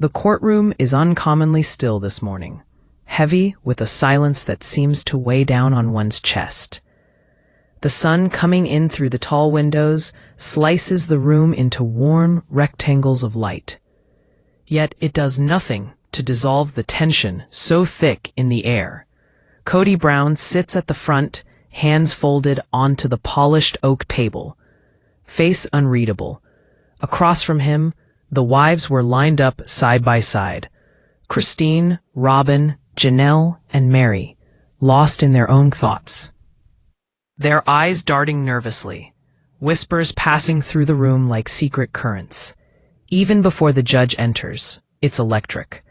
The courtroom is uncommonly still this morning, heavy with a silence that seems to weigh down on one's chest. The sun coming in through the tall windows slices the room into warm rectangles of light. Yet it does nothing to dissolve the tension so thick in the air. Kody Brown sits at the front, hands folded onto the polished oak table, face unreadable. Across from him, the wives were lined up side by side. Christine, Robyn, Janelle, and Meri, lost in their own thoughts. Their eyes darting nervously, whispers passing through the room like secret currents. Even before the judge enters, it's electric.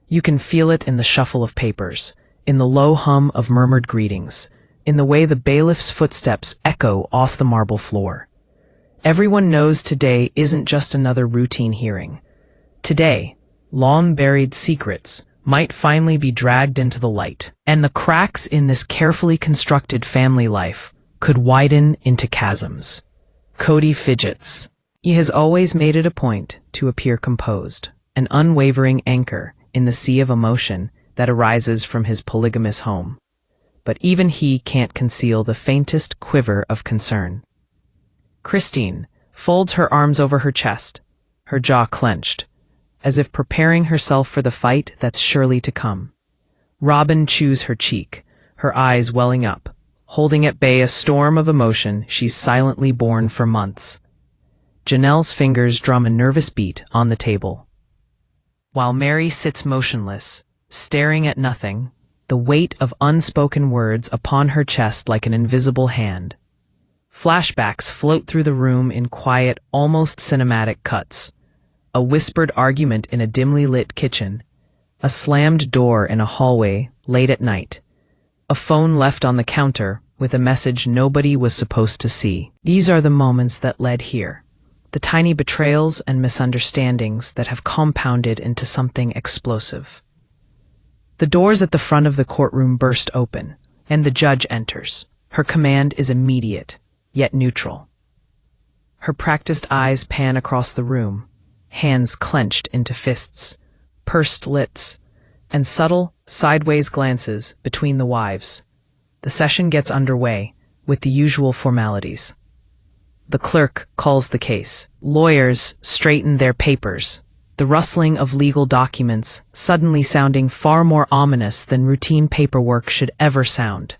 You can feel it in the shuffle of papers, in the low hum of murmured greetings, in the way the bailiff's footsteps echo off the marble floor. Everyone knows today isn't just another routine hearing. Today, long-buried secrets might finally be dragged into the light, and the cracks in this carefully constructed family life could widen into chasms. Kody fidgets. He has always made it a point to appear composed, an unwavering anchor in the sea of emotion that arises from his polygamous home. But even he can't conceal the faintest quiver of concern. Christine folds her arms over her chest, her jaw clenched, as if preparing herself for the fight that's surely to come. Robyn chews her cheek, her eyes welling up, holding at bay a storm of emotion she's silently borne for months. Janelle's fingers drum a nervous beat on the table. While Meri sits motionless, staring at nothing, the weight of unspoken words upon her chest like an invisible hand. Flashbacks float through the room in quiet, almost cinematic cuts. A whispered argument in a dimly lit kitchen, a slammed door in a hallway late at night, a phone left on the counter with a message nobody was supposed to see. These are the moments that led here, the tiny betrayals and misunderstandings that have compounded into something explosive. The doors at the front of the courtroom burst open, and the judge enters. Her command is immediate, yet neutral. Her practiced eyes pan across the room, hands clenched into fists, pursed lips, and subtle, sideways glances between the wives. The session gets underway, with the usual formalities. The clerk calls the case. Lawyers straighten their papers, the rustling of legal documents suddenly sounding far more ominous than routine paperwork should ever sound.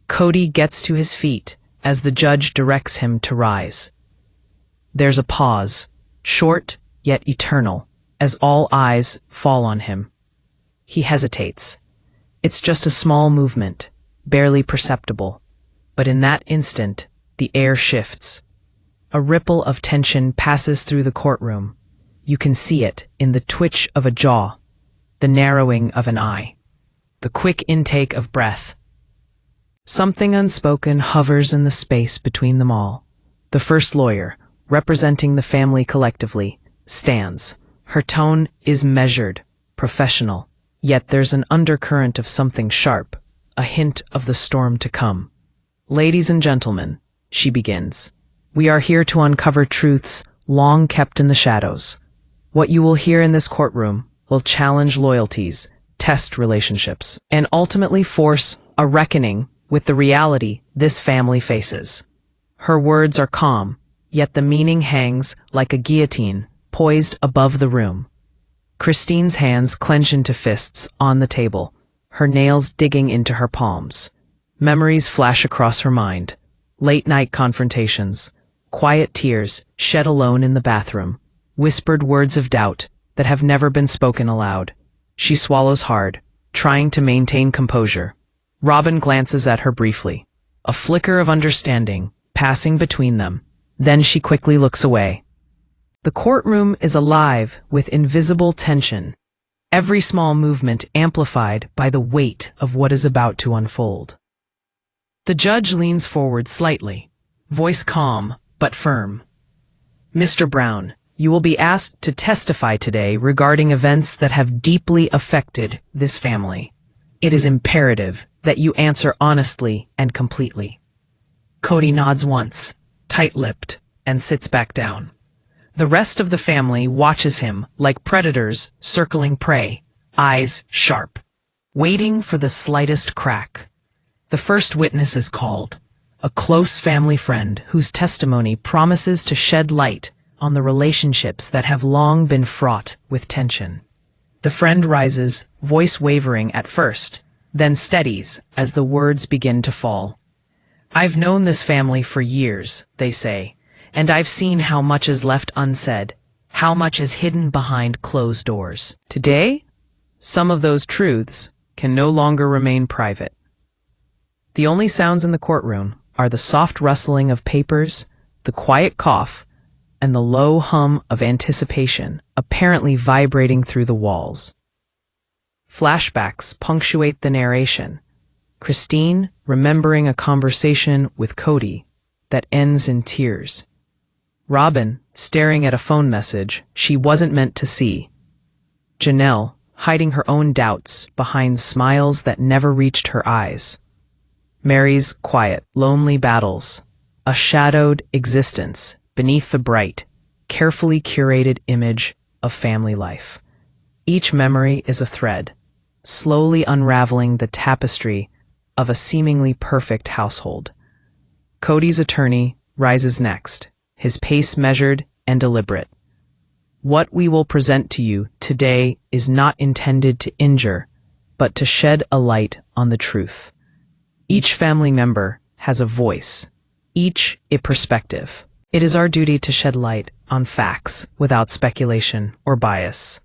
Kody gets to his feet as the judge directs him to rise. There's a pause, short yet eternal, as all eyes fall on him. He hesitates. It's just a small movement, barely perceptible, but in that instant, the air shifts. A ripple of tension passes through the courtroom. You can see it in the twitch of a jaw, the narrowing of an eye, the quick intake of breath. Something unspoken hovers in the space between them all. The first lawyer, representing the family collectively, stands. Her tone is measured, professional, yet there's an undercurrent of something sharp, a hint of the storm to come. Ladies and gentlemen, she begins, we are here to uncover truths long kept in the shadows. What you will hear in this courtroom will challenge loyalties, test relationships, and ultimately force a reckoning with the reality this family faces. Her words are calm, yet the meaning hangs like a guillotine poised above the room. Christine's hands clench into fists on the table, her nails digging into her palms. Memories flash across her mind. Late-night confrontations, quiet tears shed alone in the bathroom, whispered words of doubt that have never been spoken aloud. She swallows hard, trying to maintain composure. Robyn glances at her briefly, a flicker of understanding passing between them. Then she quickly looks away. The courtroom is alive with invisible tension, every small movement amplified by the weight of what is about to unfold. The judge leans forward slightly, voice calm but firm. Mr. Brown, you will be asked to testify today regarding events that have deeply affected this family. It is imperative that you answer honestly and completely. Kody nods once, tight-lipped, and sits back down. The rest of the family watches him like predators circling prey, eyes sharp, waiting for the slightest crack. The first witness is called, a close family friend whose testimony promises to shed light on the relationships that have long been fraught with tension. The friend rises, voice wavering at first, then steadies as the words begin to fall. "I've known this family for years," they say, "and I've seen how much is left unsaid, how much is hidden behind closed doors. Today, some of those truths can no longer remain private." The only sounds in the courtroom are the soft rustling of papers, the quiet cough, and the low hum of anticipation apparently vibrating through the walls. Flashbacks punctuate the narration. Christine remembering a conversation with Kody that ends in tears. Robyn staring at a phone message she wasn't meant to see. Janelle hiding her own doubts behind smiles that never reached her eyes. Meri's quiet, lonely battles, a shadowed existence beneath the bright, carefully curated image of family life. Each memory is a thread, slowly unraveling the tapestry of a seemingly perfect household. Kody's attorney rises next, his pace measured and deliberate. "What we will present to you today is not intended to injure, but to shed a light on the truth. Each family member has a voice, each a perspective. It is our duty to shed light on facts without speculation or bias."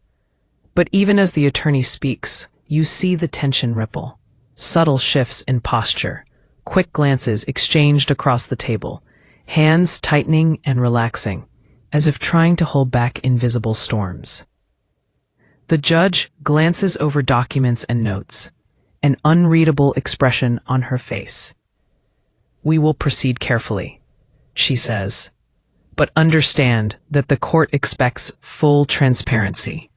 But even as the attorney speaks, you see the tension ripple, subtle shifts in posture, quick glances exchanged across the table, hands tightening and relaxing, as if trying to hold back invisible storms. The judge glances over documents and notes, an unreadable expression on her face. "We will proceed carefully," she says, "but understand that the court expects full transparency.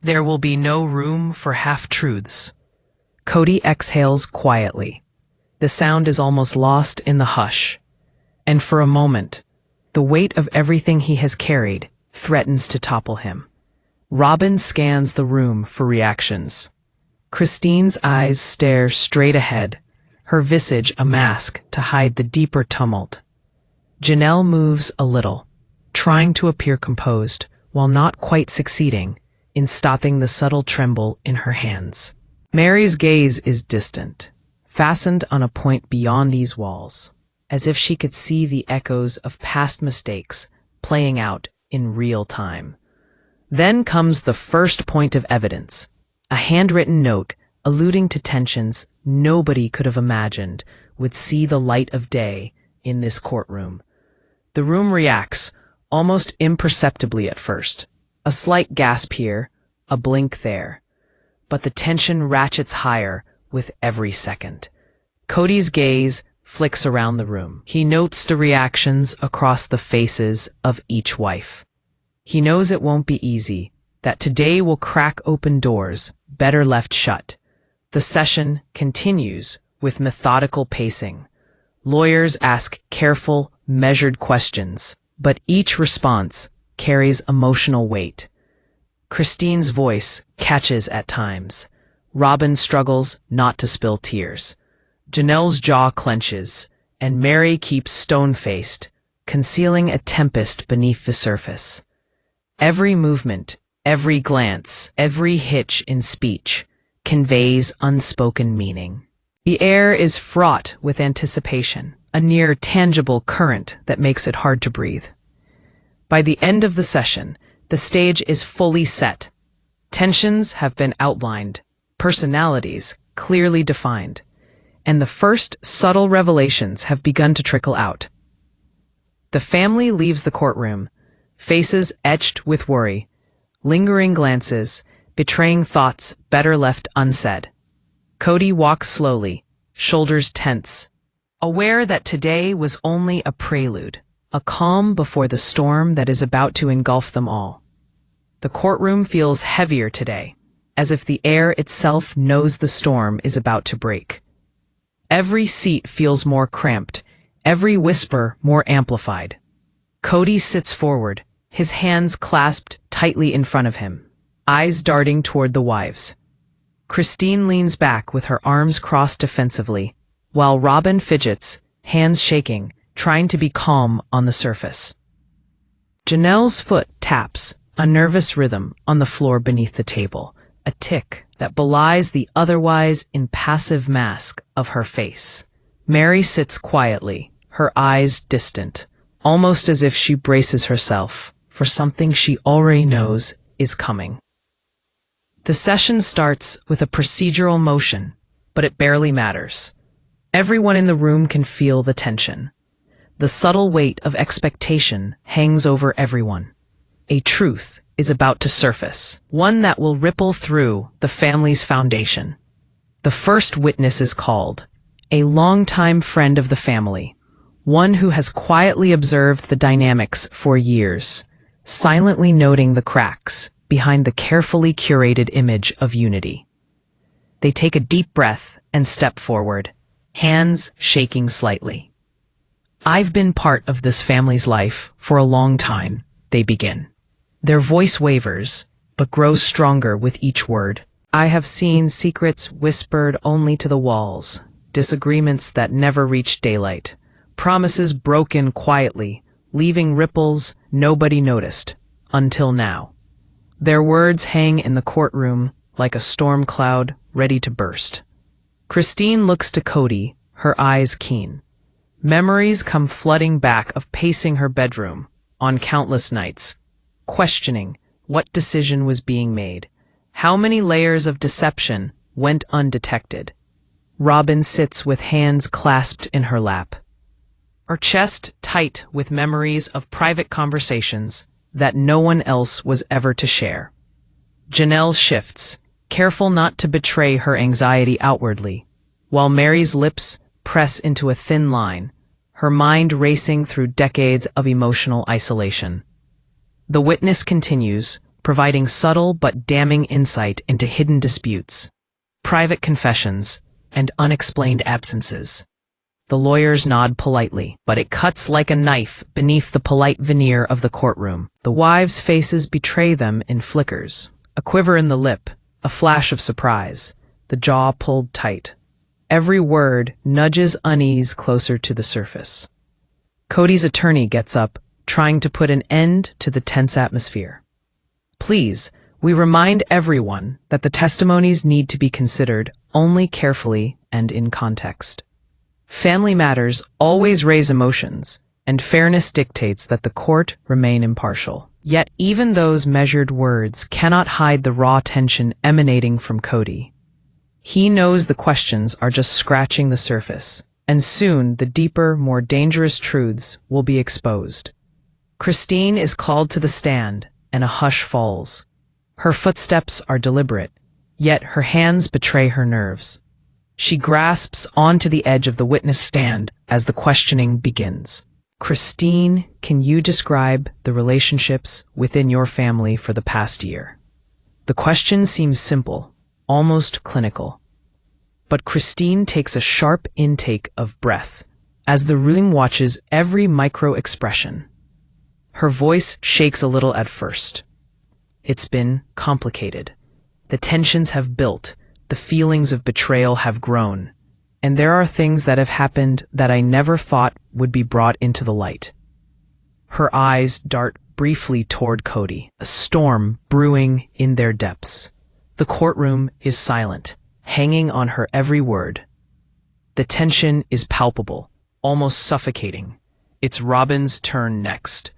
There will be no room for half-truths." Kody exhales quietly. The sound is almost lost in the hush. And for a moment, the weight of everything he has carried threatens to topple him. Robyn scans the room for reactions. Christine's eyes stare straight ahead, her visage a mask to hide the deeper tumult. Janelle moves a little, trying to appear composed, while not quite succeeding in stopping the subtle tremble in her hands. Meri's gaze is distant, fastened on a point beyond these walls, as if she could see the echoes of past mistakes playing out in real time. Then comes the first point of evidence, a handwritten note alluding to tensions nobody could have imagined would see the light of day in this courtroom. The room reacts, almost imperceptibly at first. A slight gasp here, a blink there. But the tension ratchets higher with every second. Kody's gaze flicks around the room. He notes the reactions across the faces of each wife. He knows it won't be easy, that today will crack open doors better left shut. The session continues with methodical pacing. Lawyers ask careful, measured questions, but each response carries emotional weight. Christine's voice catches at times. Robyn struggles not to spill tears. Janelle's jaw clenches, and Meri keeps stone-faced, concealing a tempest beneath the surface. Every movement, every glance, every hitch in speech conveys unspoken meaning. The air is fraught with anticipation, a near tangible current that makes it hard to breathe. By the end of the session, the stage is fully set. Tensions have been outlined, personalities clearly defined, and the first subtle revelations have begun to trickle out. The family leaves the courtroom, faces etched with worry, lingering glances, betraying thoughts better left unsaid. Kody walks slowly, shoulders tense, aware that today was only a prelude, a calm before the storm that is about to engulf them all. The courtroom feels heavier today, as if the air itself knows the storm is about to break. Every seat feels more cramped, every whisper more amplified. Kody sits forward, his hands clasped tightly in front of him, eyes darting toward the wives. Christine leans back with her arms crossed defensively, while Robyn fidgets, hands shaking, trying to be calm on the surface. Janelle's foot taps, a nervous rhythm, on the floor beneath the table, a tick that belies the otherwise impassive mask of her face. Meri sits quietly, her eyes distant, almost as if she braces herself for something she already knows is coming. The session starts with a procedural motion, but it barely matters. Everyone in the room can feel the tension. The subtle weight of expectation hangs over everyone. A truth is about to surface, one that will ripple through the family's foundation. The first witness is called, a longtime friend of the family, one who has quietly observed the dynamics for years, silently noting the cracks behind the carefully curated image of unity. They take a deep breath and step forward, hands shaking slightly. "I've been part of this family's life for a long time," they begin. Their voice wavers, but grows stronger with each word. "I have seen secrets whispered only to the walls, disagreements that never reached daylight, promises broken quietly, leaving ripples nobody noticed, until now." Their words hang in the courtroom like a storm cloud ready to burst. Christine looks to Kody, her eyes keen. Memories come flooding back of pacing her bedroom on countless nights, questioning what decision was being made, how many layers of deception went undetected. Robyn sits with hands clasped in her lap, her chest tight with memories of private conversations that no one else was ever to share. Janelle shifts, careful not to betray her anxiety outwardly, while Meri's lips press into a thin line, her mind racing through decades of emotional isolation. The witness continues, providing subtle but damning insight into hidden disputes, private confessions, and unexplained absences. The lawyers nod politely, but it cuts like a knife beneath the polite veneer of the courtroom. The wives' faces betray them in flickers, a quiver in the lip, a flash of surprise, the jaw pulled tight. Every word nudges unease closer to the surface. Kody's attorney gets up, trying to put an end to the tense atmosphere. "Please, we remind everyone that the testimonies need to be considered only carefully and in context. Family matters always raise emotions, and fairness dictates that the court remain impartial." Yet even those measured words cannot hide the raw tension emanating from Kody. He knows the questions are just scratching the surface, and soon the deeper, more dangerous truths will be exposed. Christine is called to the stand, and a hush falls. Her footsteps are deliberate, yet her hands betray her nerves. She grasps onto the edge of the witness stand as the questioning begins. "Christine, can you describe the relationships within your family for the past year?" The question seems simple, almost clinical. But Christine takes a sharp intake of breath as the room watches every micro-expression. Her voice shakes a little at first. "It's been complicated. The tensions have built, the feelings of betrayal have grown, and there are things that have happened that I never thought would be brought into the light." Her eyes dart briefly toward Kody, a storm brewing in their depths. The courtroom is silent, hanging on her every word. The tension is palpable, almost suffocating. It's Robyn's turn next.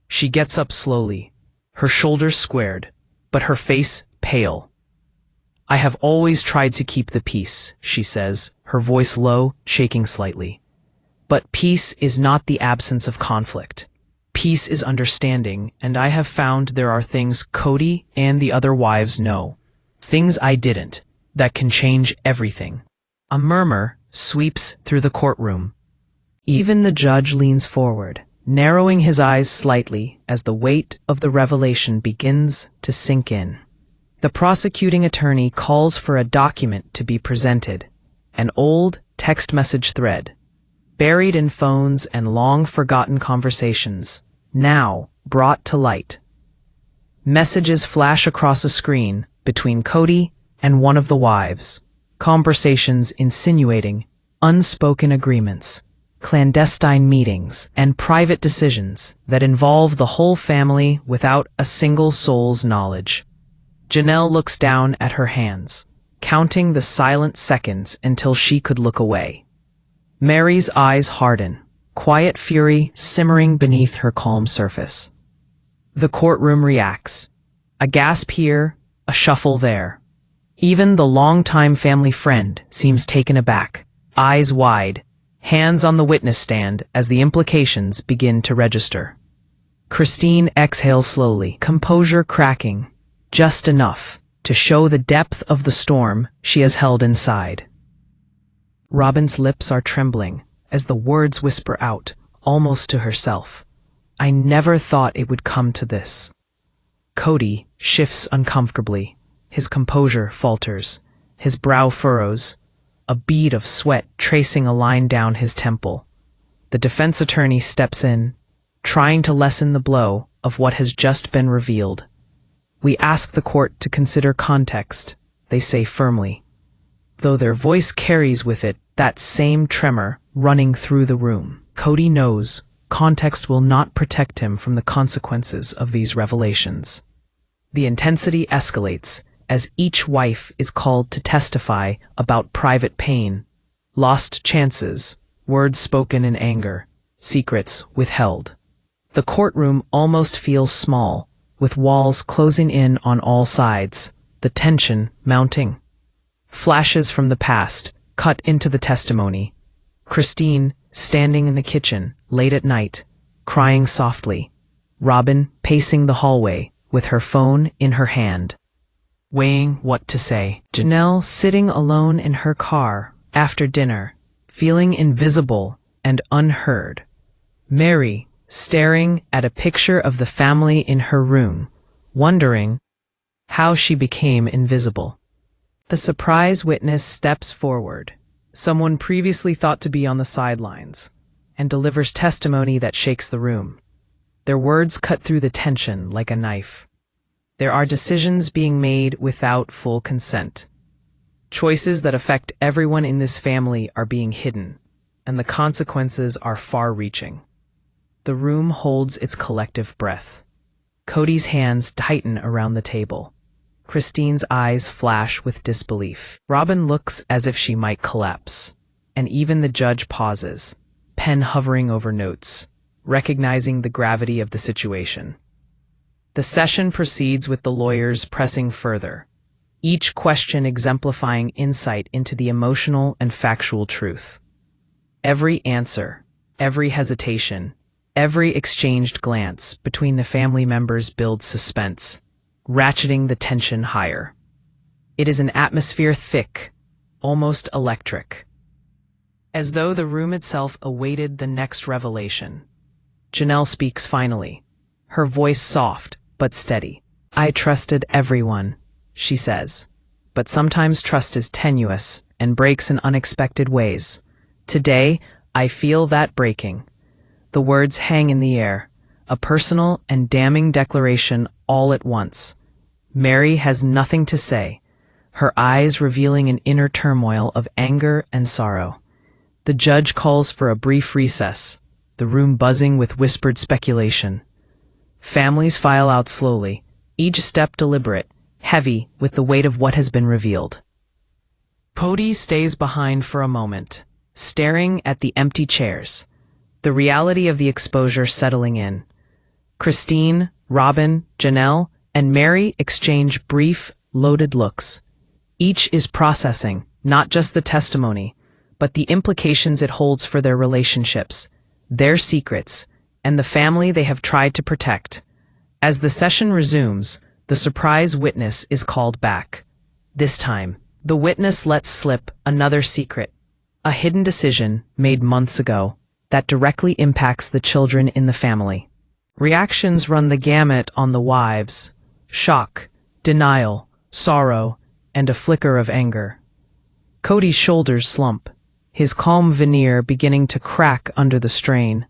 She gets up slowly, her shoulders squared, but her face pale. "I have always tried to keep the peace," she says, her voice low, shaking slightly. "But peace is not the absence of conflict. Peace is understanding, and I have found there are things Kody and the other wives know, things I didn't, that can change everything." A murmur sweeps through the courtroom. Even the judge leans forward, narrowing his eyes slightly as the weight of the revelation begins to sink in. The prosecuting attorney calls for a document to be presented, an old text message thread, buried in phones and long-forgotten conversations, now brought to light. Messages flash across a screen between Kody and one of the wives. Conversations insinuating unspoken agreements, clandestine meetings, and private decisions that involve the whole family without a single soul's knowledge. Janelle looks down at her hands, counting the silent seconds until she could look away. Meri's eyes harden, quiet fury simmering beneath her calm surface. The courtroom reacts. A gasp here, a shuffle there. Even the longtime family friend seems taken aback, eyes wide, hands on the witness stand as the implications begin to register. Christine exhales slowly, composure cracking, just enough to show the depth of the storm she has held inside. Robyn's lips are trembling as the words whisper out, almost to herself. I never thought it would come to this. Kody shifts uncomfortably. His composure falters. His brow furrows, a bead of sweat tracing a line down his temple. The defense attorney steps in, trying to lessen the blow of what has just been revealed. We ask the court to consider context, they say firmly, though their voice carries with it that same tremor running through the room. Kody knows context will not protect him from the consequences of these revelations. The intensity escalates as each wife is called to testify about private pain, lost chances, words spoken in anger, secrets withheld. The courtroom almost feels small, with walls closing in on all sides, the tension mounting. Flashes from the past cut into the testimony. Christine, standing in the kitchen, late at night, crying softly. Robyn, pacing the hallway, with her phone in her hand, weighing what to say. Janelle, sitting alone in her car, after dinner, feeling invisible and unheard. Meri, staring at a picture of the family in her room, wondering how she became invisible. The surprise witness steps forward, someone previously thought to be on the sidelines, and delivers testimony that shakes the room. Their words cut through the tension like a knife. There are decisions being made without full consent. Choices that affect everyone in this family are being hidden, and the consequences are far-reaching. The room holds its collective breath. Kody's hands tighten around the table. Christine's eyes flash with disbelief. Robyn looks as if she might collapse, and even the judge pauses, pen hovering over notes, recognizing the gravity of the situation. The session proceeds with the lawyers pressing further, each question exemplifying insight into the emotional and factual truth. Every answer, every hesitation, every exchanged glance between the family members builds suspense, ratcheting the tension higher. It is an atmosphere thick, almost electric, as though the room itself awaited the next revelation. Janelle speaks finally, her voice soft but steady. I trusted everyone, she says, but sometimes trust is tenuous and breaks in unexpected ways. Today, I feel that breaking. The words hang in the air, a personal and damning declaration all at once. Meri has nothing to say, her eyes revealing an inner turmoil of anger and sorrow. The judge calls for a brief recess, the room buzzing with whispered speculation. Families file out slowly, each step deliberate, heavy with the weight of what has been revealed. Kody stays behind for a moment, staring at the empty chairs, the reality of the exposure settling in. Christine, Robyn, Janelle, and Meri exchange brief, loaded looks. Each is processing, not just the testimony, but the implications it holds for their relationships, their secrets, and the family they have tried to protect. As the session resumes, the surprise witness is called back. This time, the witness lets slip another secret, a hidden decision made months ago that directly impacts the children in the family. Reactions run the gamut on the wives: shock, denial, sorrow, and a flicker of anger. Kody's shoulders slump, his calm veneer beginning to crack under the strain.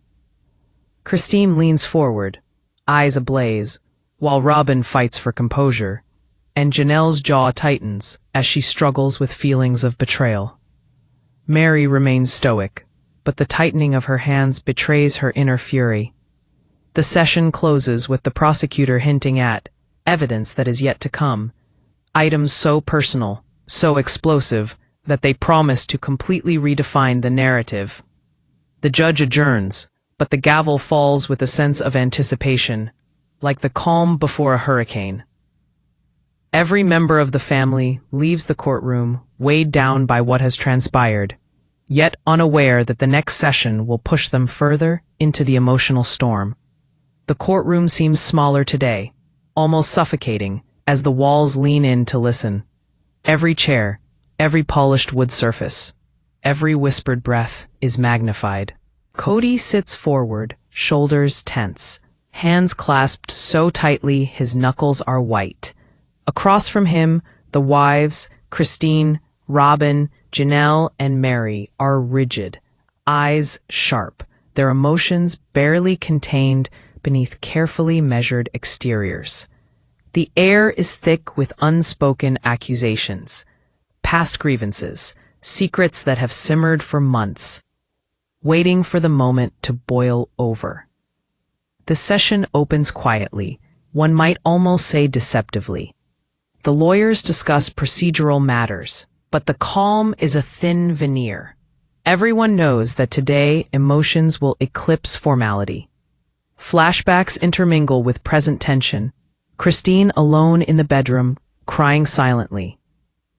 Christine leans forward, eyes ablaze, while Robyn fights for composure, and Janelle's jaw tightens as she struggles with feelings of betrayal. Meri remains stoic, but the tightening of her hands betrays her inner fury. The session closes with the prosecutor hinting at evidence that is yet to come, items so personal, so explosive, that they promise to completely redefine the narrative. The judge adjourns, but the gavel falls with a sense of anticipation, like the calm before a hurricane. Every member of the family leaves the courtroom weighed down by what has transpired, yet unaware that the next session will push them further into the emotional storm. The courtroom seems smaller today, almost suffocating, as the walls lean in to listen. Every chair, every polished wood surface, every whispered breath is magnified. Kody sits forward, shoulders tense, hands clasped so tightly his knuckles are white. Across from him, the wives, Christine, Robyn, Janelle, and Meri, are rigid, eyes sharp, their emotions barely contained beneath carefully measured exteriors. The air is thick with unspoken accusations, past grievances, secrets that have simmered for months, waiting for the moment to boil over. The session opens quietly, one might almost say deceptively. The lawyers discuss procedural matters, but the calm is a thin veneer. Everyone knows that today emotions will eclipse formality. Flashbacks intermingle with present tension. Christine alone in the bedroom, crying silently.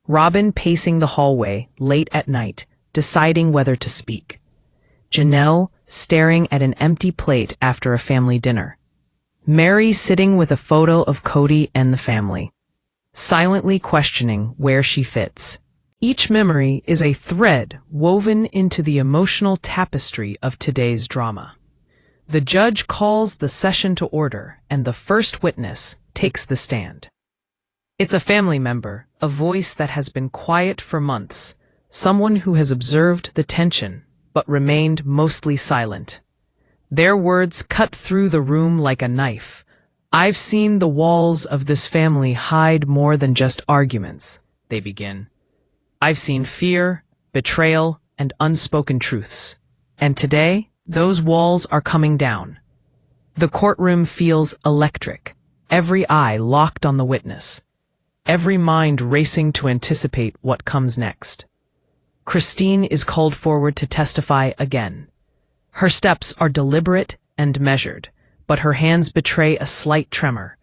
Robyn pacing the hallway late at night, deciding whether to speak. Janelle staring at an empty plate after a family dinner. Meri sitting with a photo of Kody and the family, silently questioning where she fits. Each memory is a thread woven into the emotional tapestry of today's drama. The judge calls the session to order, and the first witness takes the stand. It's a family member, a voice that has been quiet for months, someone who has observed the tension, but remained mostly silent. Their words cut through the room like a knife. "I've seen the walls of this family hide more than just arguments," they begin. "I've seen fear, betrayal, and unspoken truths. And today, those walls are coming down." The courtroom feels electric, every eye locked on the witness, every mind racing to anticipate what comes next. Christine is called forward to testify again. Her steps are deliberate and measured, but her hands betray a slight tremor.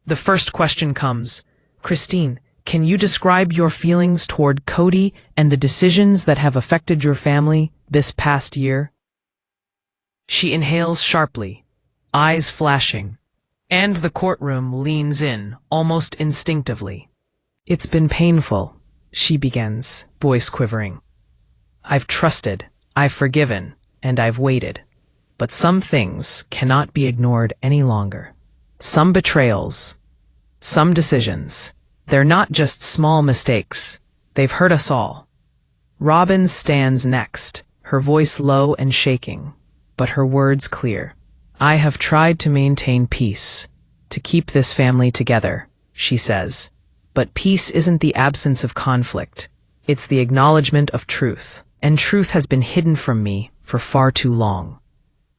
The first question comes, "Christine, can you describe your feelings toward Kody and the decisions that have affected your family this past year?" She inhales sharply, eyes flashing, and the courtroom leans in, almost instinctively. "It's been painful," she begins, voice quivering. "I've trusted, I've forgiven, and I've waited. But some things cannot be ignored any longer. Some betrayals, some decisions, they're not just small mistakes. They've hurt us all." Robyn stands next, her voice low and shaking, but her words clear. "I have tried to maintain peace, to keep this family together," she says. "But peace isn't the absence of conflict. It's the acknowledgement of truth, and truth has been hidden from me for far too long."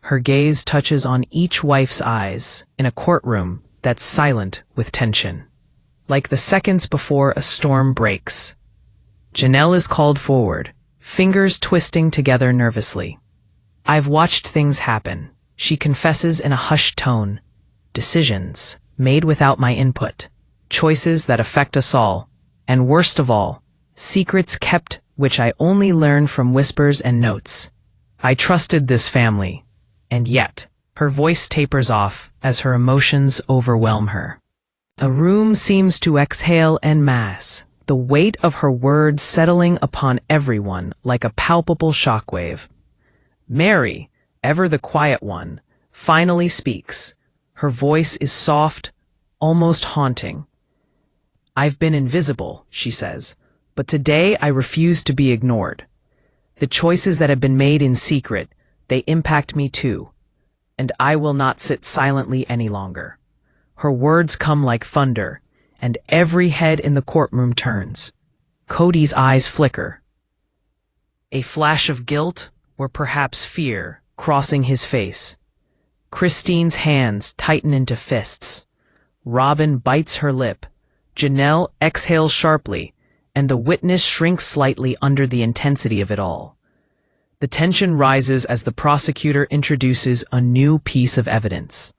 Her gaze touches on each wife's eyes in a courtroom that's silent with tension, like the seconds before a storm breaks. Janelle is called forward, fingers twisting together nervously. "I've watched things happen," she confesses in a hushed tone. "Decisions made without my input, choices that affect us all, and worst of all, secrets kept which I only learn from whispers and notes. I trusted this family, and yet," her voice tapers off as her emotions overwhelm her. The room seems to exhale en masse, the weight of her words settling upon everyone like a palpable shockwave. Meri, ever the quiet one, finally speaks. Her voice is soft, almost haunting. "I've been invisible," she says, "but today I refuse to be ignored. The choices that have been made in secret, they impact me too. and I will not sit silently any longer." Her words come like thunder, and every head in the courtroom turns. Kody's eyes flicker, a flash of guilt or perhaps fear crossing his face. Christine's hands tighten into fists. Robyn bites her lip. Janelle exhales sharply, and the witness shrinks slightly under the intensity of it all. The tension rises as the prosecutor introduces a new piece of evidence,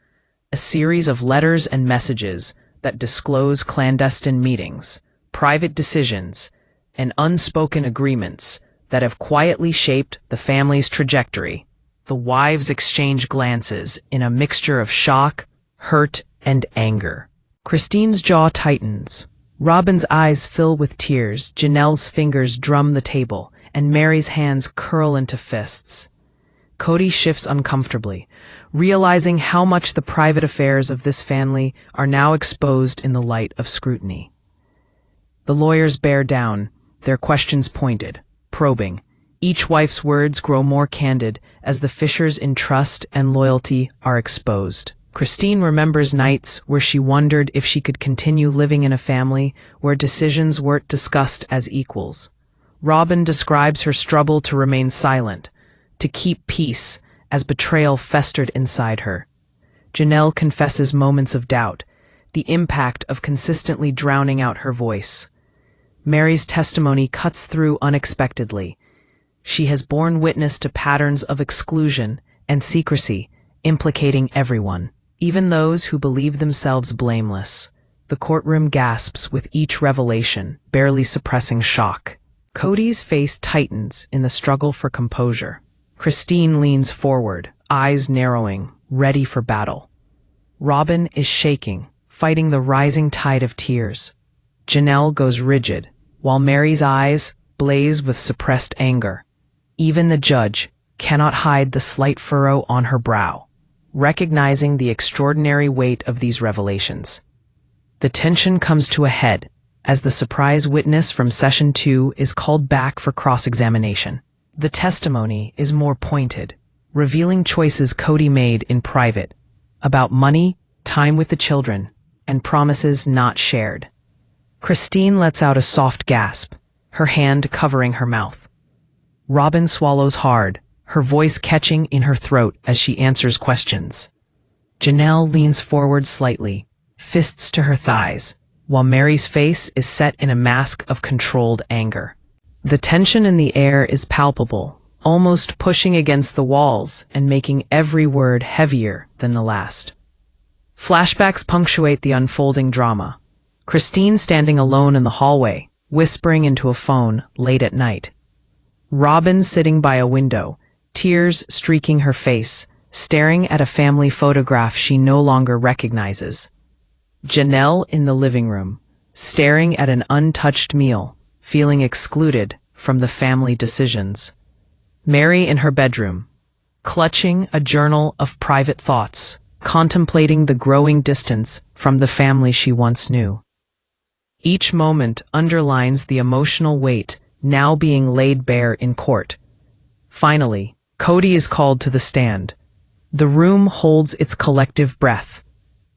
a series of letters and messages that disclose clandestine meetings, private decisions, and unspoken agreements that have quietly shaped the family's trajectory. The wives exchange glances in a mixture of shock, hurt, and anger. Christine's jaw tightens. Robyn's eyes fill with tears. Janelle's fingers drum the table, and Meri's hands curl into fists. Kody shifts uncomfortably, realizing how much the private affairs of this family are now exposed in the light of scrutiny. The lawyers bear down, their questions pointed, probing. Each wife's words grow more candid as the fissures in trust and loyalty are exposed. Christine remembers nights where she wondered if she could continue living in a family where decisions weren't discussed as equals. Robyn describes her struggle to remain silent, to keep peace, as betrayal festered inside her. Janelle confesses moments of doubt, the impact of consistently drowning out her voice. Meri's testimony cuts through unexpectedly. She has borne witness to patterns of exclusion and secrecy, implicating everyone, even those who believe themselves blameless. The courtroom gasps with each revelation, barely suppressing shock. Kody's face tightens in the struggle for composure. Christine leans forward, eyes narrowing, ready for battle. Robyn is shaking, fighting the rising tide of tears. Janelle goes rigid, while Meri's eyes blaze with suppressed anger. Even the judge cannot hide the slight furrow on her brow, recognizing the extraordinary weight of these revelations. The tension comes to a head as the surprise witness from Session 2 is called back for cross-examination. The testimony is more pointed, revealing choices Kody made in private about money, time with the children, and promises not shared. Christine lets out a soft gasp, her hand covering her mouth. Robyn swallows hard, her voice catching in her throat as she answers questions. Janelle leans forward slightly, fists to her thighs, while Meri's face is set in a mask of controlled anger. The tension in the air is palpable, almost pushing against the walls and making every word heavier than the last. Flashbacks punctuate the unfolding drama. Christine standing alone in the hallway, whispering into a phone late at night. Robyn sitting by a window, tears streaking her face, staring at a family photograph she no longer recognizes. Janelle in the living room, staring at an untouched meal, feeling excluded from the family decisions. Meri in her bedroom, clutching a journal of private thoughts, contemplating the growing distance from the family she once knew. Each moment underlines the emotional weight now being laid bare in court. Finally, Kody is called to the stand. The room holds its collective breath.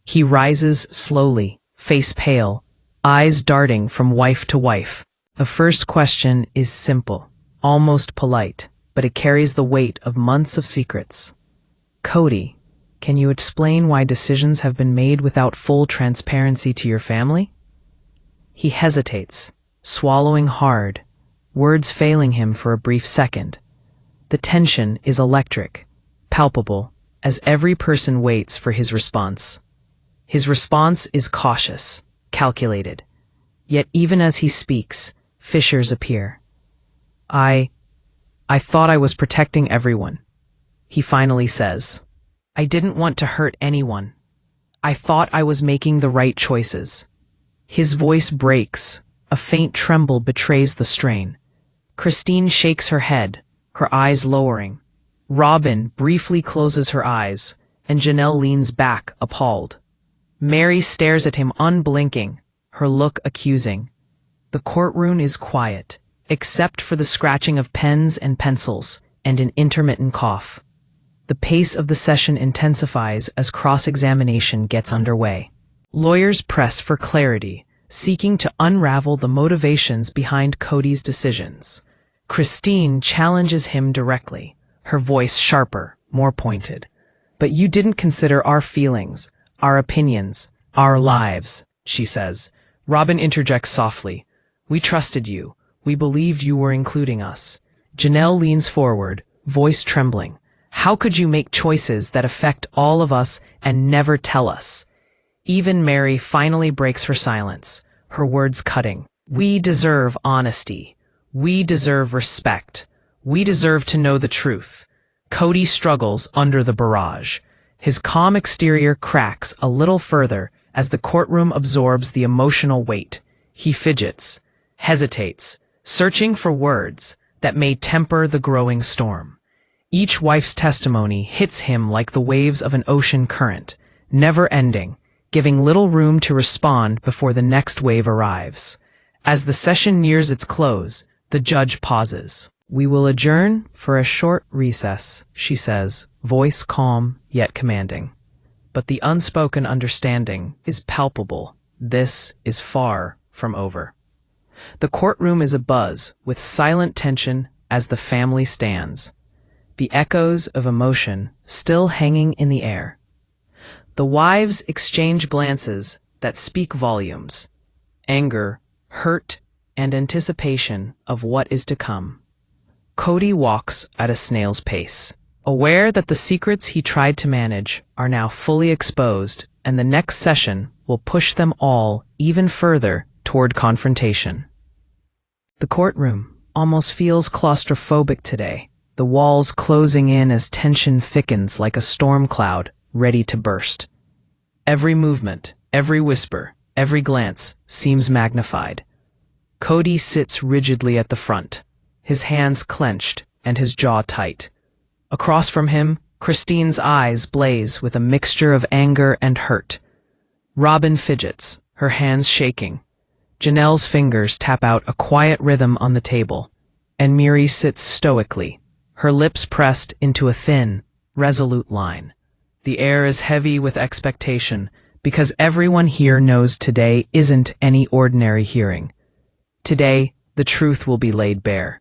He rises slowly, face pale, eyes darting from wife to wife. The first question is simple, almost polite, but it carries the weight of months of secrets. Kody, can you explain why decisions have been made without full transparency to your family? He hesitates, swallowing hard, words failing him for a brief second. The tension is electric, palpable, as every person waits for his response. His response is cautious, calculated. Yet even as he speaks, fissures appear. I thought I was protecting everyone, he finally says. I didn't want to hurt anyone. I thought I was making the right choices. His voice breaks. A faint tremble betrays the strain. Christine shakes her head, her eyes lowering. Robyn briefly closes her eyes, and Janelle leans back, appalled. Meri stares at him unblinking, her look accusing. The courtroom is quiet, except for the scratching of pens and pencils and an intermittent cough. The pace of the session intensifies as cross-examination gets underway. Lawyers press for clarity, seeking to unravel the motivations behind Kody's decisions. Christine challenges him directly, her voice sharper, more pointed. "But you didn't consider our feelings, our opinions, our lives," she says. Robyn interjects softly. "We trusted you. We believed you were including us." Janelle leans forward, voice trembling. "How could you make choices that affect all of us and never tell us?" Even Meri finally breaks her silence, her words cutting. "We deserve honesty. We deserve respect. We deserve to know the truth." Kody struggles under the barrage. His calm exterior cracks a little further as the courtroom absorbs the emotional weight. He fidgets, hesitates, searching for words that may temper the growing storm. Each wife's testimony hits him like the waves of an ocean current, never ending, giving little room to respond before the next wave arrives. As the session nears its close, the judge pauses. "We will adjourn for a short recess," she says, voice calm yet commanding. But the unspoken understanding is palpable. This is far from over. The courtroom is abuzz with silent tension as the family stands, the echoes of emotion still hanging in the air. The wives exchange glances that speak volumes, anger, hurt, and anticipation of what is to come. Kody walks at a snail's pace, aware that the secrets he tried to manage are now fully exposed, and the next session will push them all even further toward confrontation. The courtroom almost feels claustrophobic today, the walls closing in as tension thickens like a storm cloud ready to burst. Every movement, every whisper, every glance seems magnified. Kody sits rigidly at the front, his hands clenched and his jaw tight. Across from him, Christine's eyes blaze with a mixture of anger and hurt. Robyn fidgets, her hands shaking. Janelle's fingers tap out a quiet rhythm on the table, and Meri sits stoically, her lips pressed into a thin, resolute line. The air is heavy with expectation, because everyone here knows today isn't any ordinary hearing. Today, the truth will be laid bare.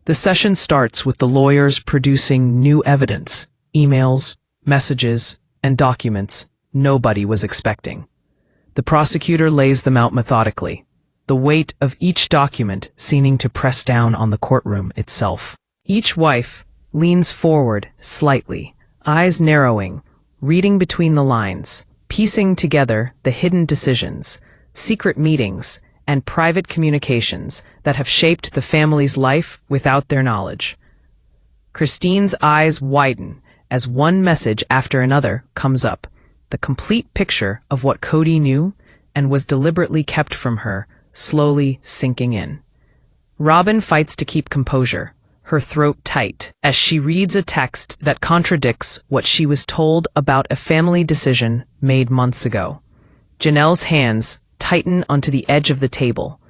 The session starts with the lawyers producing new evidence, emails, messages, and documents nobody was expecting. The prosecutor lays them out methodically, the weight of each document seeming to press down on the courtroom itself. Each wife leans forward slightly, eyes narrowing, reading between the lines, piecing together the hidden decisions, secret meetings, and private communications that have shaped the family's life without their knowledge. Christine's eyes widen as one message after another comes up, the complete picture of what Kody knew and was deliberately kept from her, slowly sinking in. Robyn fights to keep composure, her throat tight, as she reads a text that contradicts what she was told about a family decision made months ago. Janelle's hands tighten onto the edge of the table,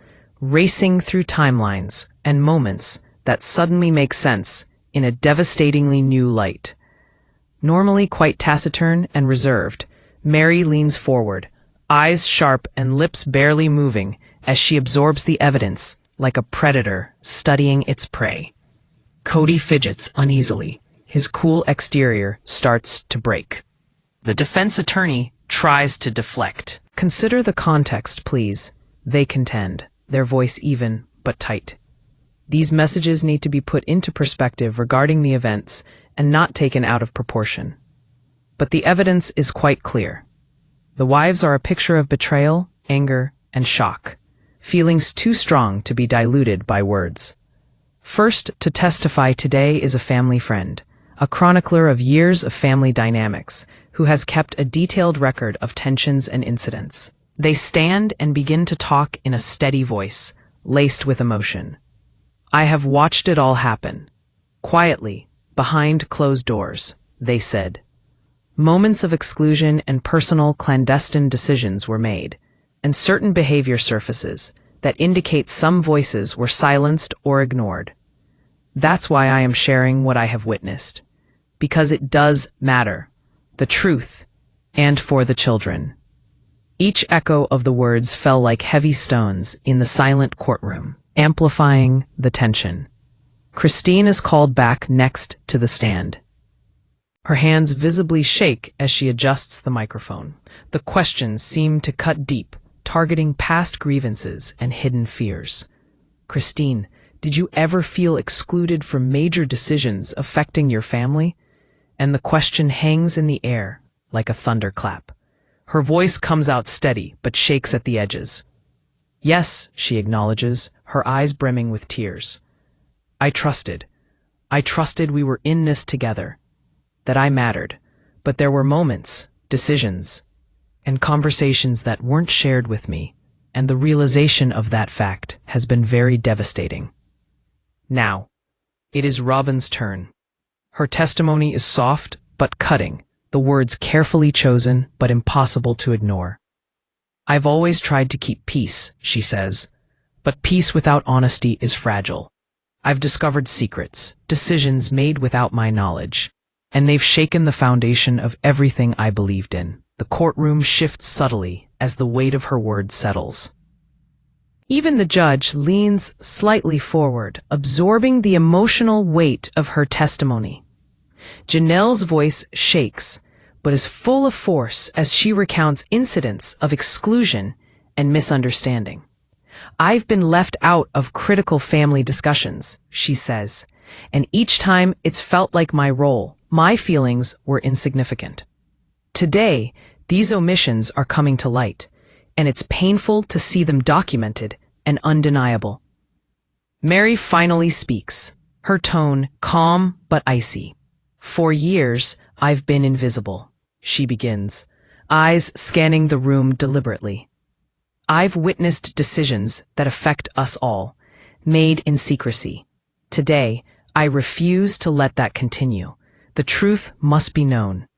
racing through timelines and moments that suddenly make sense in a devastatingly new light. Normally quite taciturn and reserved, Meri leans forward, eyes sharp and lips barely moving as she absorbs the evidence like a predator studying its prey. Kody fidgets uneasily. His cool exterior starts to break. The defense attorney tries to deflect. "Consider the context, please," they contend, their voice even but tight. These messages need to be put into perspective regarding the events and not taken out of proportion. But the evidence is quite clear. The wives are a picture of betrayal, anger, and shock, feelings too strong to be diluted by words. First to testify today is a family friend, a chronicler of years of family dynamics, who has kept a detailed record of tensions and incidents. They stand and begin to talk in a steady voice, laced with emotion. "I have watched it all happen. Quietly, behind closed doors," they said. Moments of exclusion and personal clandestine decisions were made, and certain behavior surfaces that indicate some voices were silenced or ignored. That's why I am sharing what I have witnessed. because it does matter. The truth, and for the children. Each echo of the words fell like heavy stones in the silent courtroom, amplifying the tension. Christine is called back next to the stand. Her hands visibly shake as she adjusts the microphone. The questions seem to cut deep, targeting past grievances and hidden fears. Christine, did you ever feel excluded from major decisions affecting your family? And the question hangs in the air like a thunderclap. Her voice comes out steady, but shakes at the edges. Yes, she acknowledges, her eyes brimming with tears. I trusted we were in this together, that I mattered, but there were moments, decisions, and conversations that weren't shared with me, and the realization of that fact has been very devastating. Now, it is Robyn's turn. Her testimony is soft but cutting, the words carefully chosen but impossible to ignore. I've always tried to keep peace, she says, but peace without honesty is fragile. I've discovered secrets, decisions made without my knowledge, and they've shaken the foundation of everything I believed in. The courtroom shifts subtly as the weight of her words settles. Even the judge leans slightly forward, absorbing the emotional weight of her testimony. Janelle's voice shakes, but is full of force as she recounts incidents of exclusion and misunderstanding. I've been left out of critical family discussions, she says, and each time it's felt like my feelings were insignificant. Today, these omissions are coming to light, and it's painful to see them documented and undeniable. Meri finally speaks, her tone calm but icy. For years, I've been invisible, she begins, eyes scanning the room deliberately. I've witnessed decisions that affect us all, made in secrecy. Today, I refuse to let that continue. The truth must be known,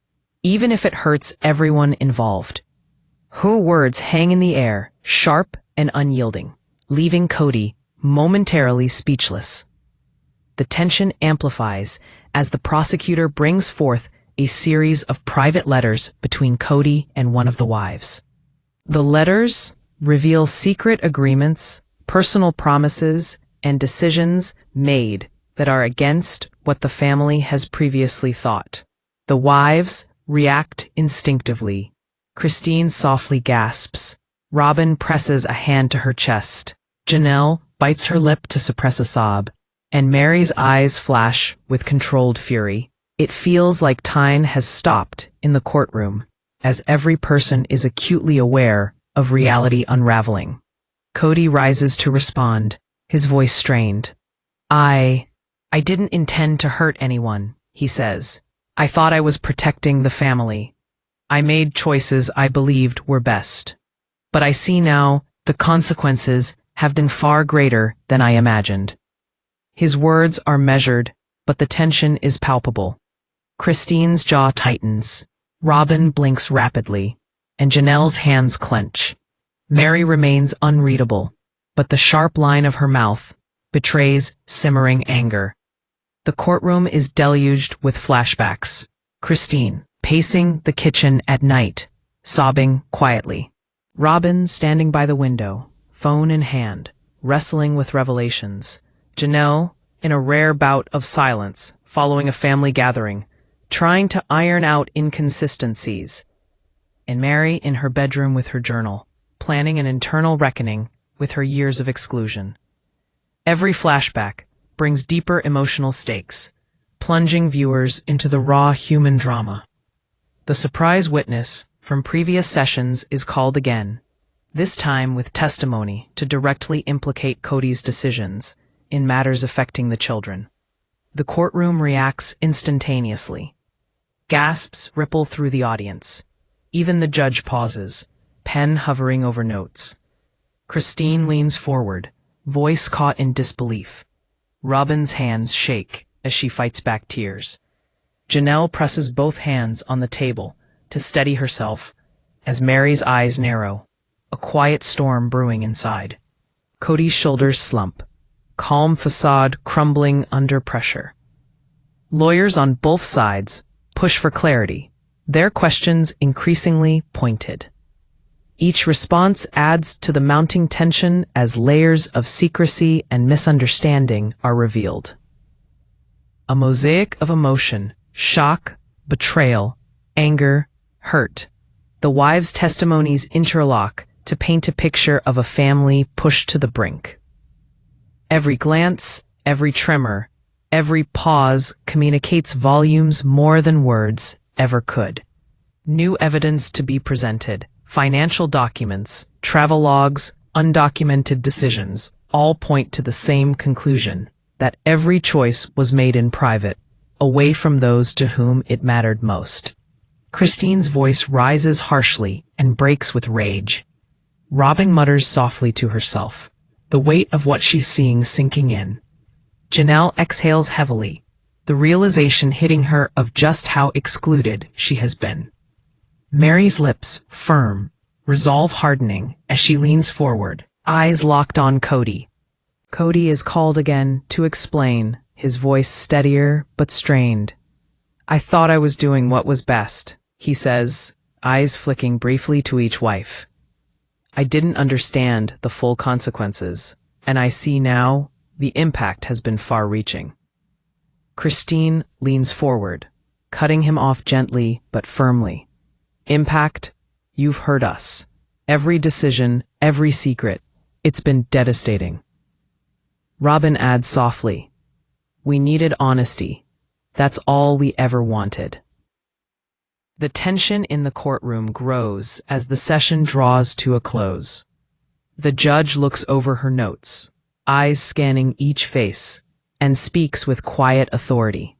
even if it hurts everyone involved. Her words hang in the air, sharp and unyielding, leaving Kody momentarily speechless. The tension amplifies as the prosecutor brings forth a series of private letters between Kody and one of the wives. The letters reveal secret agreements, personal promises, and decisions made that are against what the family has previously thought. The wives react instinctively. Christine softly gasps. Robyn presses a hand to her chest. Janelle bites her lip to suppress a sob, and Meri's eyes flash with controlled fury. It feels like time has stopped in the courtroom, as every person is acutely aware of reality unraveling. Kody rises to respond, his voice strained. I didn't intend to hurt anyone, he says. I thought I was protecting the family. I made choices I believed were best. But I see now the consequences have been far greater than I imagined. His words are measured, but the tension is palpable. Christine's jaw tightens. Robyn blinks rapidly, and Janelle's hands clench. Meri remains unreadable, but the sharp line of her mouth betrays simmering anger. The courtroom is deluged with flashbacks. Christine, pacing the kitchen at night, sobbing quietly. Robyn standing by the window, phone in hand, wrestling with revelations. Janelle, in a rare bout of silence, following a family gathering, trying to iron out inconsistencies. And Meri in her bedroom with her journal, planning an internal reckoning with her years of exclusion. Every flashback brings deeper emotional stakes, plunging viewers into the raw human drama. The surprise witness from previous sessions is called again, this time with testimony to directly implicate Kody's decisions in matters affecting the children. The courtroom reacts instantaneously. Gasps ripple through the audience. Even the judge pauses, pen hovering over notes. Christine leans forward, voice caught in disbelief. Robyn's hands shake as she fights back tears. Janelle presses both hands on the table to steady herself as Meri's eyes narrow, a quiet storm brewing inside. Kody's shoulders slump, calm facade crumbling under pressure. Lawyers on both sides push for clarity, their questions increasingly pointed. Each response adds to the mounting tension as layers of secrecy and misunderstanding are revealed. A mosaic of emotion, shock, betrayal, anger, hurt. The wives' testimonies interlock to paint a picture of a family pushed to the brink. Every glance, every tremor, every pause communicates volumes more than words ever could. New evidence to be presented, financial documents, travel logs, undocumented decisions, all point to the same conclusion, that every choice was made in private, away from those to whom it mattered most. Christine's voice rises harshly and breaks with rage. Robyn mutters softly to herself, the weight of what she's seeing sinking in. Janelle exhales heavily, the realization hitting her of just how excluded she has been. Meri's lips firm, resolve hardening as she leans forward, eyes locked on Kody. Kody is called again to explain, his voice steadier but strained. "I thought I was doing what was best," he says, eyes flicking briefly to each wife. "I didn't understand the full consequences, and I see now the impact has been far-reaching." Christine leans forward, cutting him off gently but firmly. "Impact? You've hurt us. Every decision, every secret. It's been devastating." Robyn adds softly, "We needed honesty. That's all we ever wanted." The tension in the courtroom grows as the session draws to a close. The judge looks over her notes, eyes scanning each face, and speaks with quiet authority.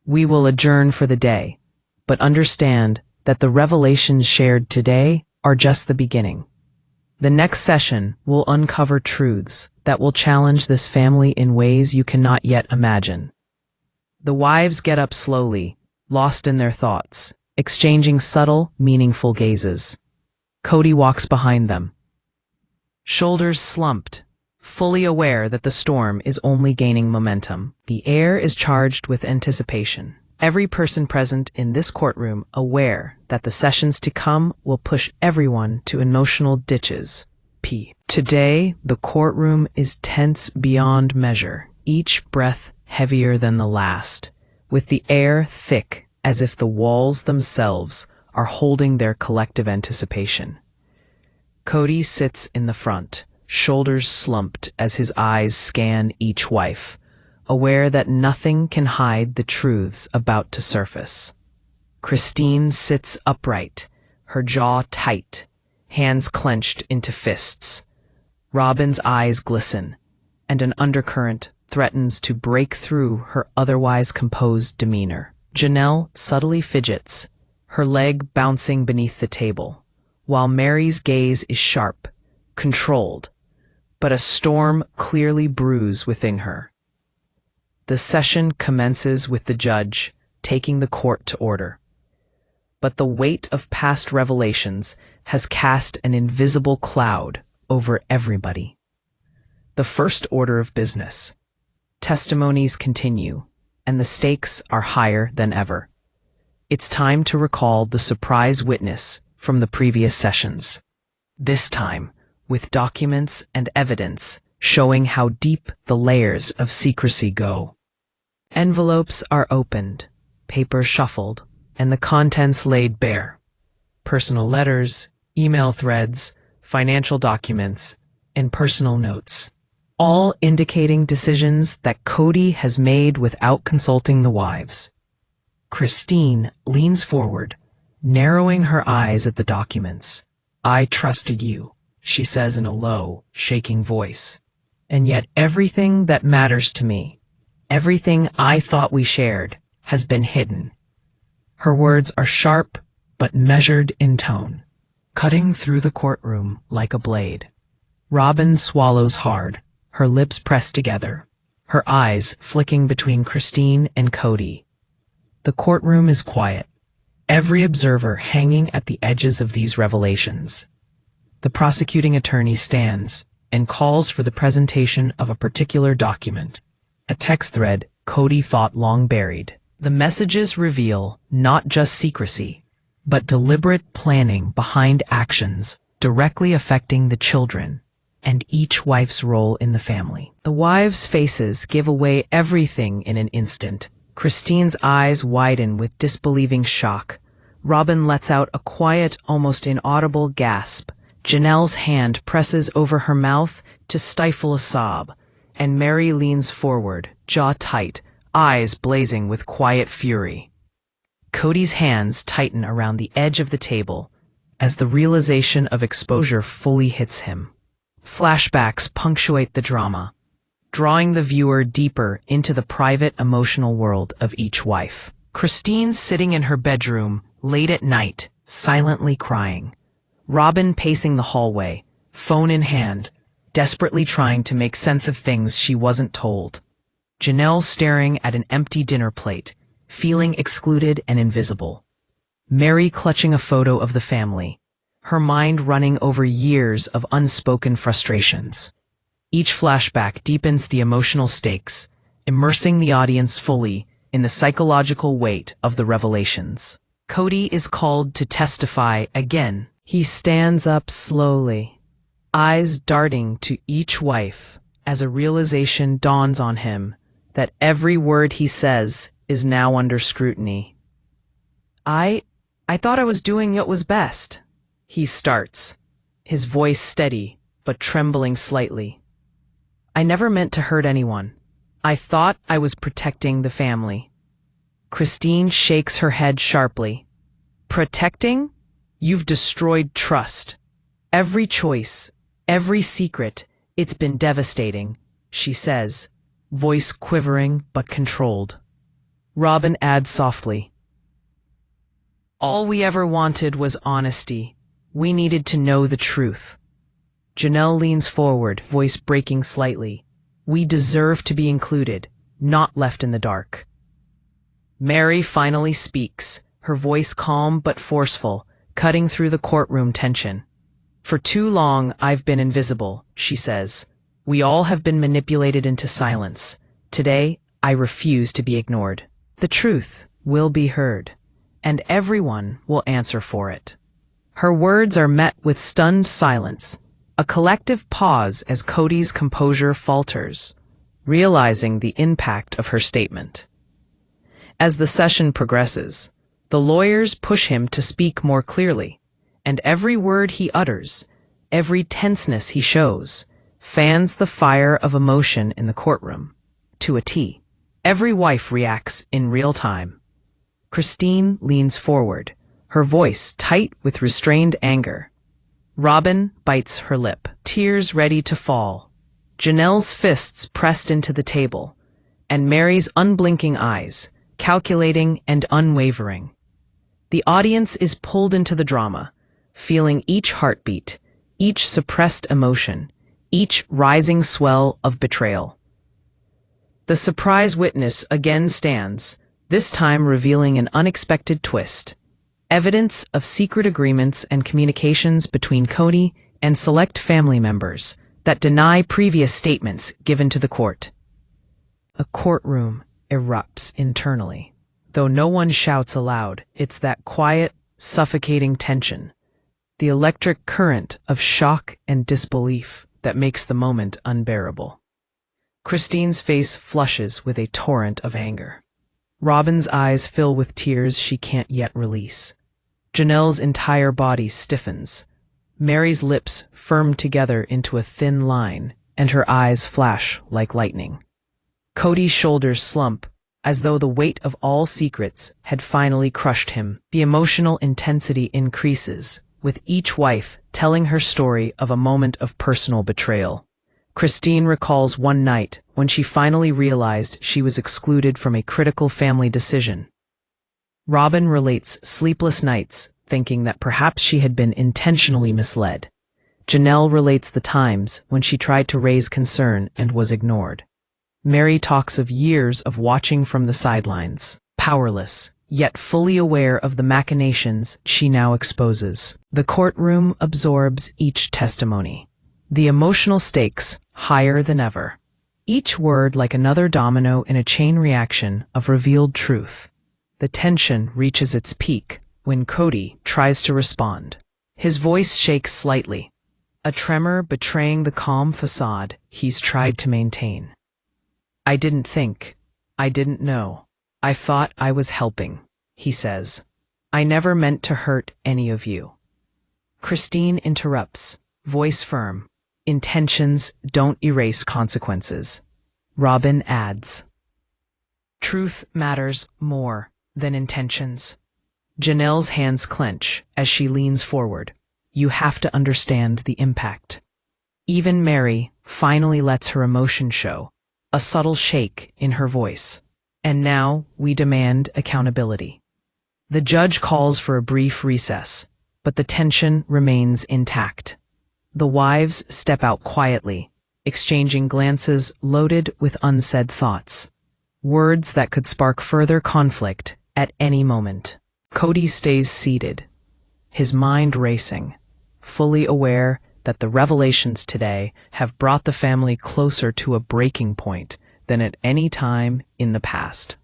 "We will adjourn for the day, but understand that the revelations shared today are just the beginning. The next session will uncover truths that will challenge this family in ways you cannot yet imagine." The wives get up slowly, lost in their thoughts, exchanging subtle, meaningful gazes. Kody walks behind them, shoulders slumped, fully aware that the storm is only gaining momentum. The air is charged with anticipation. Every person present in this courtroom aware that the sessions to come will push everyone to emotional ditches. Today, the courtroom is tense beyond measure, each breath heavier than the last, with the air thick as if the walls themselves are holding their collective anticipation. Kody sits in the front, shoulders slumped as his eyes scan each wife, aware that nothing can hide the truths about to surface. Christine sits upright, her jaw tight, hands clenched into fists. Robyn's eyes glisten, and an undercurrent threatens to break through her otherwise composed demeanor. Janelle subtly fidgets, her leg bouncing beneath the table, while Meri's gaze is sharp, controlled, but a storm clearly brews within her. The session commences with the judge taking the court to order. But the weight of past revelations has cast an invisible cloud over everybody. The first order of business. Testimonies continue, and the stakes are higher than ever. It's time to recall the surprise witness from the previous sessions. This time, with documents and evidence showing how deep the layers of secrecy go. Envelopes are opened, papers shuffled, and the contents laid bare. Personal letters, email threads, financial documents, and personal notes, all indicating decisions that Kody has made without consulting the wives. Christine leans forward, narrowing her eyes at the documents. "I trusted you," she says in a low, shaking voice. "And yet everything that matters to me, everything I thought we shared, has been hidden." Her words are sharp but measured in tone, cutting through the courtroom like a blade. Robyn swallows hard, her lips pressed together, her eyes flicking between Christine and Kody. The courtroom is quiet, every observer hanging at the edges of these revelations. The prosecuting attorney stands and calls for the presentation of a particular document, a text thread Kody thought long buried. The messages reveal not just secrecy, but deliberate planning behind actions directly affecting the children and each wife's role in the family. The wives' faces give away everything in an instant. Christine's eyes widen with disbelieving shock. Robyn lets out a quiet, almost inaudible gasp. Janelle's hand presses over her mouth to stifle a sob, and Meri leans forward, jaw tight, eyes blazing with quiet fury. Kody's hands tighten around the edge of the table as the realization of exposure fully hits him. Flashbacks punctuate the drama, drawing the viewer deeper into the private emotional world of each wife. Christine's sitting in her bedroom late at night, silently crying. Robyn pacing the hallway, phone in hand, desperately trying to make sense of things she wasn't told. Janelle staring at an empty dinner plate, feeling excluded and invisible. Meri clutching a photo of the family, her mind running over years of unspoken frustrations. Each flashback deepens the emotional stakes, immersing the audience fully in the psychological weight of the revelations. Kody is called to testify again. He stands up slowly, eyes darting to each wife as a realization dawns on him that every word he says is now under scrutiny. I thought I was doing what was best, he starts, his voice steady but trembling slightly. I never meant to hurt anyone. I thought I was protecting the family. Christine shakes her head sharply. Protecting? You've destroyed trust. Every choice, every secret, it's been devastating, she says, voice quivering but controlled. Robyn adds softly. All we ever wanted was honesty. We needed to know the truth. Janelle leans forward, voice breaking slightly. We deserve to be included, not left in the dark. Meri finally speaks, her voice calm but forceful, cutting through the courtroom tension. For too long, I've been invisible, she says. We all have been manipulated into silence. Today, I refuse to be ignored. The truth will be heard, and everyone will answer for it. Her words are met with stunned silence, a collective pause as Kody's composure falters, realizing the impact of her statement. As the session progresses, the lawyers push him to speak more clearly, and every word he utters, every tenseness he shows, fans the fire of emotion in the courtroom, to a T. Every wife reacts in real time. Christine leans forward, her voice tight with restrained anger. Robyn bites her lip, tears ready to fall. Janelle's fists pressed into the table, and Meri's unblinking eyes, calculating and unwavering. The audience is pulled into the drama, feeling each heartbeat, each suppressed emotion, each rising swell of betrayal. The surprise witness again stands, this time revealing an unexpected twist. Evidence of secret agreements and communications between Kody and select family members that deny previous statements given to the court. A courtroom erupts internally. Though no one shouts aloud, it's that quiet, suffocating tension, the electric current of shock and disbelief that makes the moment unbearable. Christine's face flushes with a torrent of anger. Robyn's eyes fill with tears she can't yet release. Janelle's entire body stiffens. Meri's lips firm together into a thin line, and her eyes flash like lightning. Kody's shoulders slump, as though the weight of all secrets had finally crushed him. The emotional intensity increases, with each wife telling her story of a moment of personal betrayal. Christine recalls one night when she finally realized she was excluded from a critical family decision. Robyn relates sleepless nights, thinking that perhaps she had been intentionally misled. Janelle relates the times when she tried to raise concern and was ignored. Meri talks of years of watching from the sidelines, powerless, yet fully aware of the machinations she now exposes. The courtroom absorbs each testimony, the emotional stakes higher than ever. each word like another domino in a chain reaction of revealed truth. The tension reaches its peak when Kody tries to respond. His voice shakes slightly, a tremor betraying the calm facade he's tried to maintain. "I didn't think. I didn't know. I thought I was helping," he says. "I never meant to hurt any of you." Christine interrupts, voice firm. "Intentions don't erase consequences." Robyn adds, "Truth matters more than intentions." Janelle's hands clench as she leans forward. "You have to understand the impact." Even Meri finally lets her emotion show, a subtle shake in her voice. "And now we demand accountability." The judge calls for a brief recess, but the tension remains intact. The wives step out quietly, exchanging glances loaded with unsaid thoughts, words that could spark further conflict at any moment. Kody stays seated, his mind racing, fully aware that the revelations today have brought the family closer to a breaking point than at any time in the past.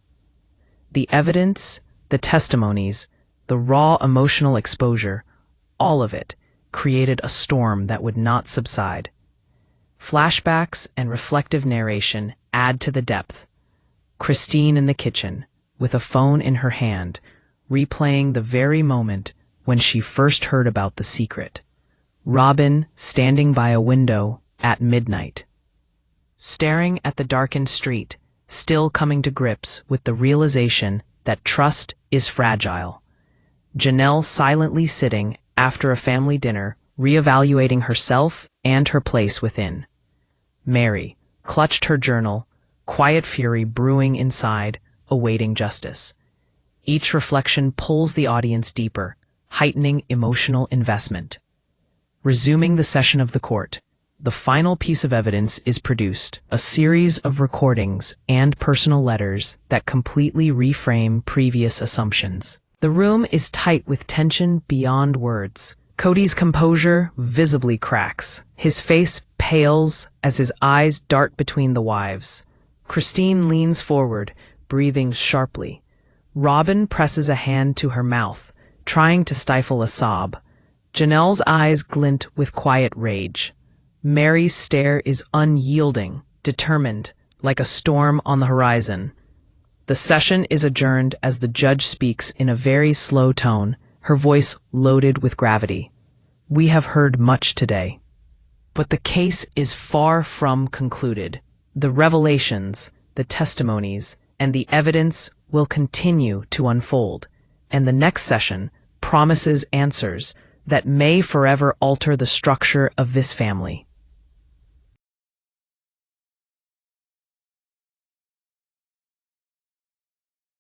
The evidence, the testimonies, the raw emotional exposure, all of it created a storm that would not subside. Flashbacks and reflective narration add to the depth. Christine in the kitchen, with a phone in her hand, replaying the very moment when she first heard about the secret. Robyn standing by a window at midnight, staring at the darkened street, still coming to grips with the realization that trust is fragile. Janelle silently sitting after a family dinner, reevaluating herself and her place within. Meri clutched her journal, quiet fury brewing inside, awaiting justice. Each reflection pulls the audience deeper, heightening emotional investment. Resuming the session of the court, the final piece of evidence is produced, a series of recordings and personal letters that completely reframe previous assumptions. The room is tight with tension beyond words. Kody's composure visibly cracks. His face pales as his eyes dart between the wives. Christine leans forward, breathing sharply. Robyn presses a hand to her mouth, trying to stifle a sob. Janelle's eyes glint with quiet rage. Meri's stare is unyielding, determined, like a storm on the horizon. The session is adjourned as the judge speaks in a very slow tone, her voice loaded with gravity. "We have heard much today, but the case is far from concluded. The revelations, the testimonies, and the evidence will continue to unfold, and the next session promises answers that may forever alter the structure of this family."